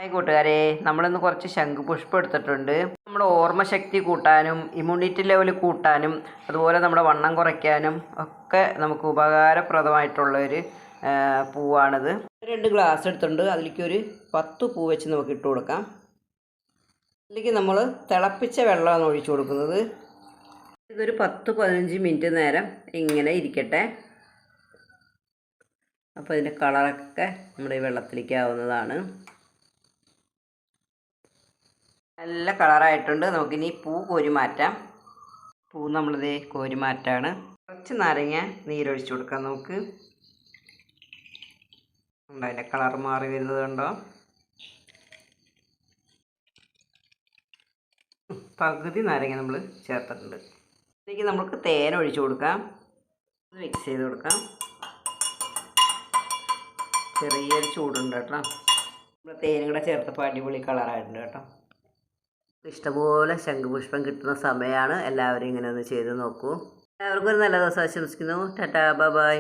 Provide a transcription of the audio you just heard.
Hi കൂട്ടുകാരെ, നമ്മളിന്ന് കുറച്ച് ശംഖുപുഷ്പം എടുത്തിട്ടുണ്ട്. നമ്മുടെ ഓർമ്മശക്തി കൂട്ടാനും ഇമ്മ്യൂണിറ്റി ലെവൽ കൂട്ടാനും അതുപോലെ നമ്മുടെ വണ്ണം കുറയ്ക്കാനും ഒക്കെ നമുക്ക് ഉപകാരപ്രദമായിട്ടുള്ളൊരു പൂവാണിത്. 2 ഗ്ലാസ് എടുത്തിട്ടുണ്ട്. അതിലേക്ക് ഒരു 10 പൂ വെച്ച് നമുക്ക് ഇട്ട് കൊടുക്കാം. അതിലേക്ക് നമ്മൾ തിളപ്പിച്ച വെള്ളമാണ് ഒഴിച്ചു കൊടുക്കുന്നത്. ഇതൊരു 10-15 മിനിറ്റ് നേരം ഇങ്ങനെ ഇരിക്കട്ടെ. അപ്പോൾ ഇതിൻ്റെ കളറൊക്കെ നമ്മുടെ ഈ വെള്ളത്തിലേക്ക് ആവുന്നതാണ്. നല്ല കളറായിട്ടുണ്ട്. നമുക്കിനി പൂ കോരി മാറ്റാം. പൂ നമ്മളിത് കോരി മാറ്റാണ്. കുറച്ച് നാരങ്ങ നീരൊഴിച്ച് കൊടുക്കാം. നമുക്ക് അതിൻ്റെ കളർ മാറി വരുന്നത് കണ്ടോ. പകുതി നാരങ്ങ നമ്മൾ ചേർത്തിട്ടുണ്ട്. ഇതിലേക്ക് നമുക്ക് തേൻ ഒഴിച്ച് കൊടുക്കാം. മിക്സ് ചെയ്ത് കൊടുക്കാം. ചെറിയൊരു ചൂടുണ്ട് കേട്ടോ. നമ്മൾ തേനും കൂടെ ചേർത്തപ്പോൾ അടിപൊളി കളറായിട്ടുണ്ട് കേട്ടോ. ഇഷ്ടംപോലെ ശംഖുപുഷ്പം കിട്ടുന്ന സമയമാണ്. എല്ലാവരും ഇങ്ങനെ ഒന്ന് ചെയ്ത് നോക്കൂ. എല്ലാവർക്കും ഒരു നല്ല ദിവസം ആശംസിക്കുന്നു. Tata, bye bye.